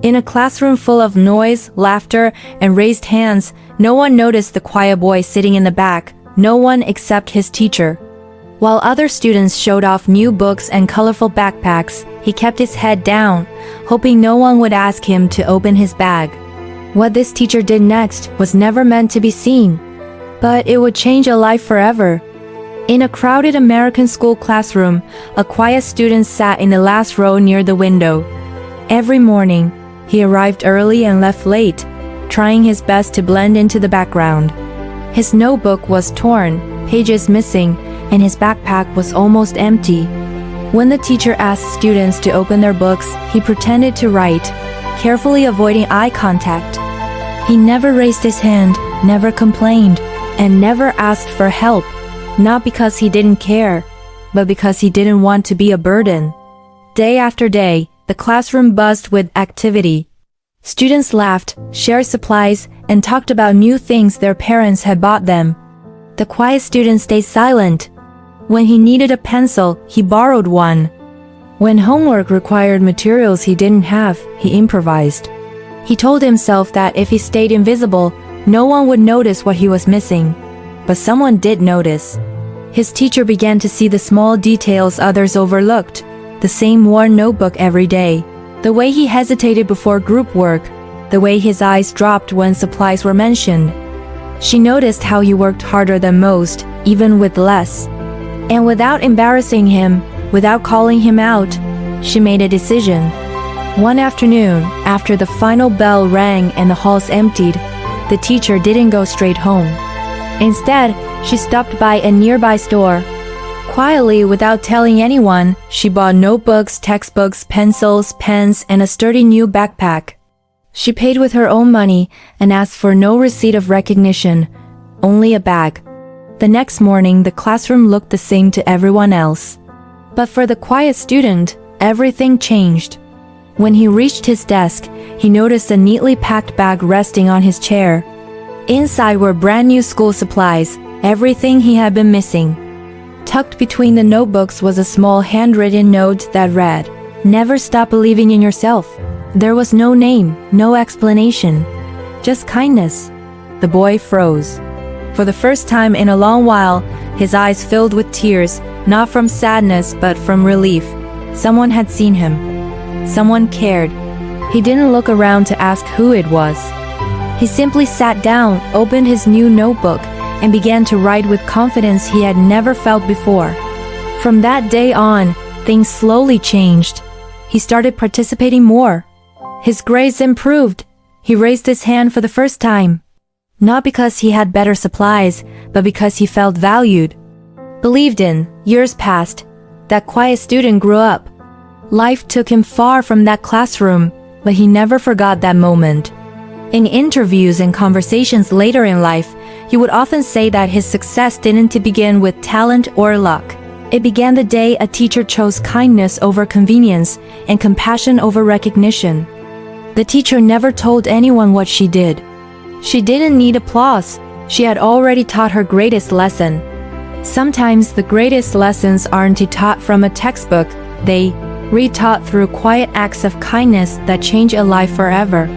In a classroom full of noise, laughter, and raised hands, no one noticed the quiet boy sitting in the back, no one except his teacher. While other students showed off new books and colorful backpacks, he kept his head down, hoping no one would ask him to open his bag. What this teacher did next was never meant to be seen, but it would change a life forever. In a crowded American school classroom, a quiet student sat in the last row near the window. Every morning, he arrived early and left late, trying his best to blend into the background. His notebook was torn, pages missing, and his backpack was almost empty. When the teacher asked students to open their books, he pretended to write, carefully avoiding eye contact. He never raised his hand, never complained, and never asked for help, not because he didn't care, but because he didn't want to be a burden. Day after day, the classroom buzzed with activity. Students laughed, shared supplies, and talked about new things their parents had bought them. The quiet student stayed silent. When he needed a pencil, he borrowed one. When homework required materials he didn't have, he improvised. He told himself that if he stayed invisible, no one would notice what he was missing. But someone did notice. His teacher began to see the small details others overlooked. The same worn notebook every day, the way he hesitated before group work, the way his eyes dropped when supplies were mentioned. She noticed how he worked harder than most, even with less. And without embarrassing him, without calling him out, she made a decision. One afternoon, after the final bell rang and the halls emptied, the teacher didn't go straight home. Instead, she stopped by a nearby store. Quietly, without telling anyone, she bought notebooks, textbooks, pencils, pens, and a sturdy new backpack. She paid with her own money and asked for no receipt of recognition, only a bag. The next morning, the classroom looked the same to everyone else. But for the quiet student, everything changed. When he reached his desk, he noticed a neatly packed bag resting on his chair. Inside were brand new school supplies, everything he had been missing. Tucked between the notebooks was a small handwritten note that read, "Never stop believing in yourself." There was no name, no explanation, just kindness. The boy froze. For the first time in a long while, his eyes filled with tears, not from sadness but from relief. Someone had seen him. Someone cared. He didn't look around to ask who it was. He simply sat down, opened his new notebook, and began to write with confidence he had never felt before. From that day on, things slowly changed. He started participating more. His grades improved. He raised his hand for the first time. Not because he had better supplies, but because he felt valued. Believed in. Years passed. That quiet student grew up. Life took him far from that classroom, but he never forgot that moment. In interviews and conversations later in life, he would often say that his success didn't begin with talent or luck. It began the day a teacher chose kindness over convenience and compassion over recognition. The teacher never told anyone what she did. She didn't need applause. She had already taught her greatest lesson. Sometimes the greatest lessons aren't taught from a textbook, they retaught through quiet acts of kindness that change a life forever.